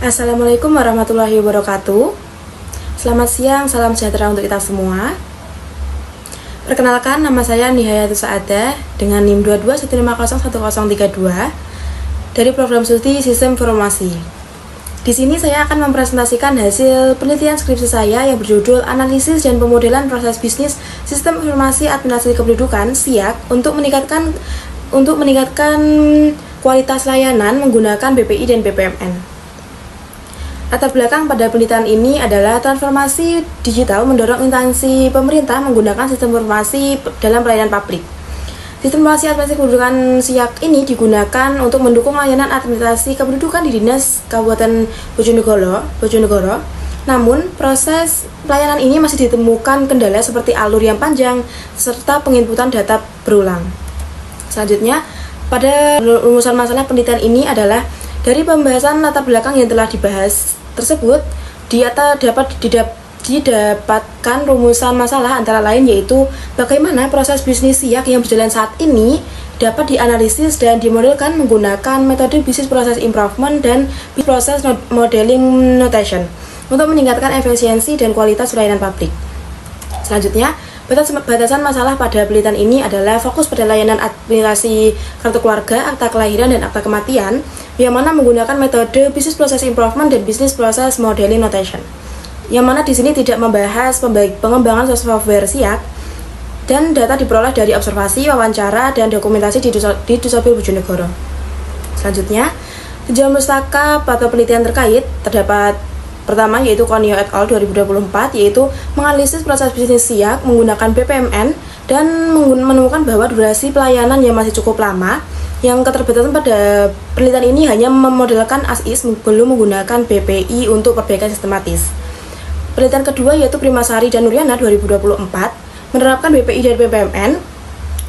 Assalamualaikum warahmatullahi wabarakatuh. Selamat siang, salam sejahtera untuk kita semua. Perkenalkan, nama saya Nihayatus Saadah dengan NIM 2215011032 dari program studi Sistem Informasi. Di sini saya akan mempresentasikan hasil penelitian skripsi saya yang berjudul Analisis dan Pemodelan Proses Bisnis Sistem Informasi Administrasi Kependudukan (SIAK) untuk meningkatkan kualitas layanan menggunakan BPI dan BPMN. Latar belakang pada penelitian ini adalah transformasi digital mendorong instansi pemerintah menggunakan sistem informasi dalam pelayanan publik. Sistem informasi administrasi kependudukan SIAK ini digunakan untuk mendukung layanan administrasi kependudukan di Dinas Kabupaten Bojonegoro. Namun, proses pelayanan ini masih ditemukan kendala seperti alur yang panjang serta penginputan data berulang. Selanjutnya, pada rumusan masalah penelitian ini adalah dari pembahasan latar belakang yang telah dibahas tersebut, dapat didapatkan rumusan masalah antara lain yaitu bagaimana proses bisnis SIAK yang berjalan saat ini dapat dianalisis dan dimodelkan menggunakan metode Business Process Improvement dan Process Modeling Notation untuk meningkatkan efisiensi dan kualitas pelayanan publik. Selanjutnya, batasan masalah pada penelitian ini adalah fokus pada layanan administrasi kartu keluarga, akta kelahiran, dan akta kematian, yang mana menggunakan metode Business Process Improvement dan Business Process Modeling Notation. Yang mana di sini tidak membahas pengembangan software SIAK dan data diperoleh dari observasi, wawancara, dan dokumentasi di Dukcapil Bojonegoro. Selanjutnya, tinjauan mustaka atau penelitian terkait terdapat pertama yaitu Konyo et al. 2024 yaitu menganalisis proses bisnis SIAK menggunakan BPMN dan menemukan bahwa durasi pelayanan yang masih cukup lama. Yang keterbatasan pada penelitian ini hanya memodelkan as-is, belum menggunakan BPI untuk perbaikan sistematis. Penelitian kedua yaitu Primasari dan Nuryana 2024 menerapkan BPI dan BPMN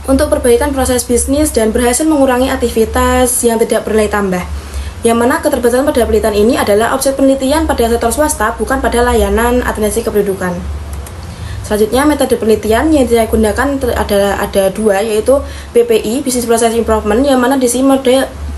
untuk perbaikan proses bisnis dan berhasil mengurangi aktivitas yang tidak bernilai tambah. Yang mana keterbatasan pada penelitian ini adalah objek penelitian pada sektor swasta, bukan pada layanan administrasi kependudukan. Selanjutnya, metode penelitian yang saya gunakan ada dua, yaitu BPI, Business Process Improvement, yang mana di sini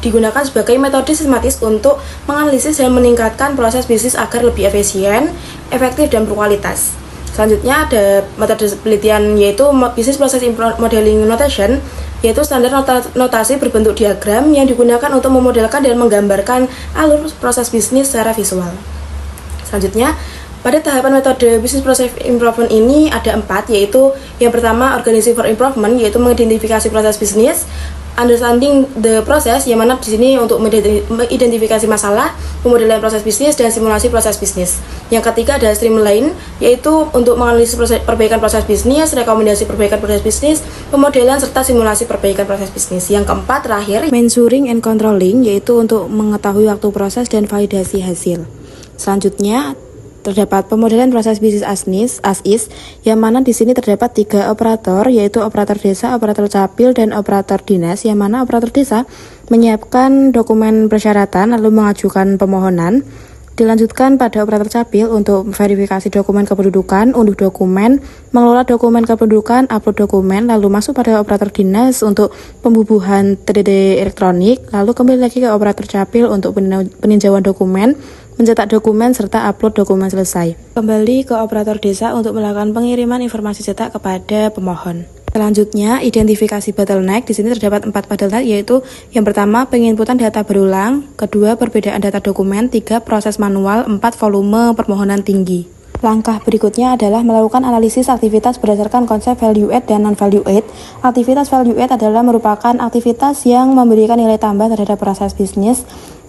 digunakan sebagai metode sistematis untuk menganalisis dan meningkatkan proses bisnis agar lebih efisien, efektif, dan berkualitas. Selanjutnya ada metode penelitian yaitu Business Process Modeling Notation, yaitu standar notasi berbentuk diagram yang digunakan untuk memodelkan dan menggambarkan alur proses bisnis secara visual. Selanjutnya, pada tahapan metode Business Process Improvement ini ada 4, yaitu yang pertama Organizing for Improvement, yaitu mengidentifikasi proses bisnis, Understanding the Process, yang mana di sini untuk mengidentifikasi masalah, pemodelan proses bisnis, dan simulasi proses bisnis. Yang ketiga ada Streamline, yaitu untuk menganalisis perbaikan proses bisnis, rekomendasi perbaikan proses bisnis, pemodelan serta simulasi perbaikan proses bisnis. Yang keempat terakhir Measuring and Controlling, yaitu untuk mengetahui waktu proses dan validasi hasil. Selanjutnya terdapat pemodelan proses bisnis as-is, yang mana di sini terdapat 3 operator, yaitu operator desa, operator capil, dan operator dinas, yang mana operator desa menyiapkan dokumen persyaratan lalu mengajukan permohonan. Dilanjutkan pada operator capil untuk verifikasi dokumen kependudukan, unduh dokumen, mengelola dokumen kependudukan, upload dokumen, lalu masuk pada operator dinas untuk pembubuhan 3D elektronik, lalu kembali lagi ke operator capil untuk peninjauan dokumen, mencetak dokumen, serta upload dokumen selesai. Kembali ke operator desa untuk melakukan pengiriman informasi cetak kepada pemohon. Selanjutnya, identifikasi bottleneck. Di sini terdapat 4 bottleneck, yaitu yang pertama penginputan data berulang, kedua perbedaan data dokumen, 3 proses manual, 4 volume permohonan tinggi. Langkah berikutnya adalah melakukan analisis aktivitas berdasarkan konsep value add dan non-value add. Aktivitas value add adalah merupakan aktivitas yang memberikan nilai tambah terhadap proses bisnis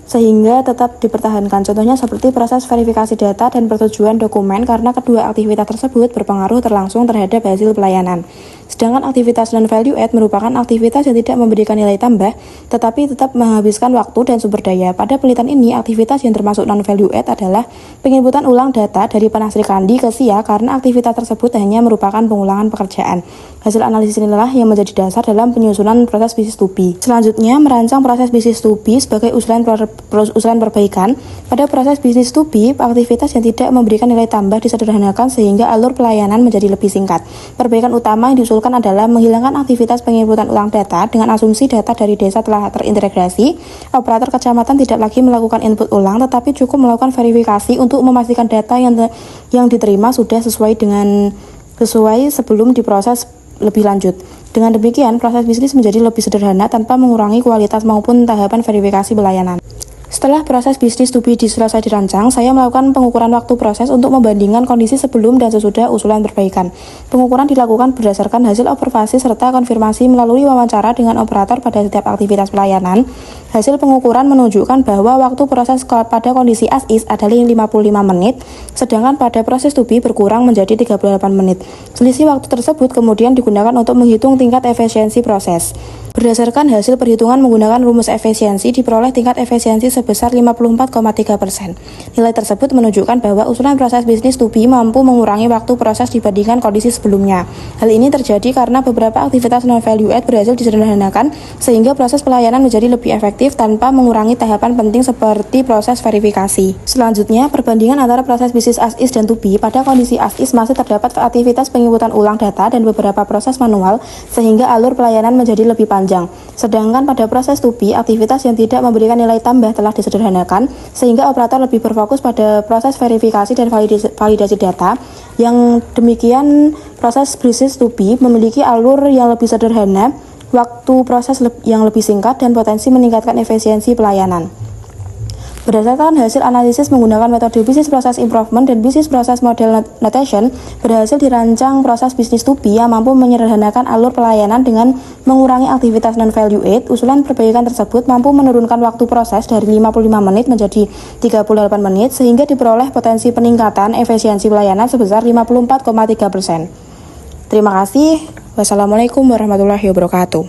sehingga tetap dipertahankan. Contohnya seperti proses verifikasi data dan persetujuan dokumen, karena kedua aktivitas tersebut berpengaruh terlangsung terhadap hasil pelayanan. Sedangkan aktivitas non-value add merupakan aktivitas yang tidak memberikan nilai tambah, tetapi tetap menghabiskan waktu dan sumber daya. Pada penelitian ini, aktivitas yang termasuk non-value add adalah penginputan ulang data dari Penas Srikandi ke SIA, karena aktivitas tersebut hanya merupakan pengulangan pekerjaan. Hasil analisis inilah yang menjadi dasar dalam penyusunan proses bisnis to be. Selanjutnya, merancang proses bisnis to be sebagai usulan perbaikan. Pada proses bisnis to be, aktivitas yang tidak memberikan nilai tambah disederhanakan sehingga alur pelayanan menjadi lebih singkat. Perbaikan utama yang diusulkan usulkan adalah menghilangkan aktivitas penginputan ulang data dengan asumsi data dari desa telah terintegrasi. Operator kecamatan tidak lagi melakukan input ulang, tetapi cukup melakukan verifikasi untuk memastikan data yang diterima sudah sesuai sebelum diproses lebih lanjut. Dengan demikian, proses bisnis menjadi lebih sederhana tanpa mengurangi kualitas maupun tahapan verifikasi pelayanan. Setelah proses bisnis to be selesai dirancang, saya melakukan pengukuran waktu proses untuk membandingkan kondisi sebelum dan sesudah usulan perbaikan. Pengukuran dilakukan berdasarkan hasil observasi serta konfirmasi melalui wawancara dengan operator pada setiap aktivitas pelayanan. Hasil pengukuran menunjukkan bahwa waktu proses pada kondisi as is adalah 55 menit, sedangkan pada proses to be berkurang menjadi 38 menit. Selisih waktu tersebut kemudian digunakan untuk menghitung tingkat efisiensi proses. Berdasarkan hasil perhitungan menggunakan rumus efisiensi, diperoleh tingkat efisiensi sebesar 54,3%. Nilai tersebut menunjukkan bahwa usulan proses bisnis to be mampu mengurangi waktu proses dibandingkan kondisi sebelumnya. Hal ini terjadi karena beberapa aktivitas non-value add berhasil disederhanakan, sehingga proses pelayanan menjadi lebih efektif tanpa mengurangi tahapan penting seperti proses verifikasi. Selanjutnya, perbandingan antara proses bisnis as is dan to be. Pada kondisi as is masih terdapat aktivitas penginputan ulang data dan beberapa proses manual, sehingga alur pelayanan menjadi lebih panjang. Sedangkan pada proses to be, aktivitas yang tidak memberikan nilai tambah telah disederhanakan, sehingga operator lebih berfokus pada proses verifikasi dan validasi data. Yang demikian, proses bisnis to be memiliki alur yang lebih sederhana, waktu proses yang lebih singkat, dan potensi meningkatkan efisiensi pelayanan. Berdasarkan hasil analisis menggunakan metode Business Process Improvement dan Business Process Model Notation, berhasil dirancang proses bisnis to be yang mampu menyederhanakan alur pelayanan dengan mengurangi aktivitas non-value add. Usulan perbaikan tersebut mampu menurunkan waktu proses dari 55 menit menjadi 38 menit, sehingga diperoleh potensi peningkatan efisiensi pelayanan sebesar 54,3%. Terima kasih. Wassalamualaikum warahmatullahi wabarakatuh.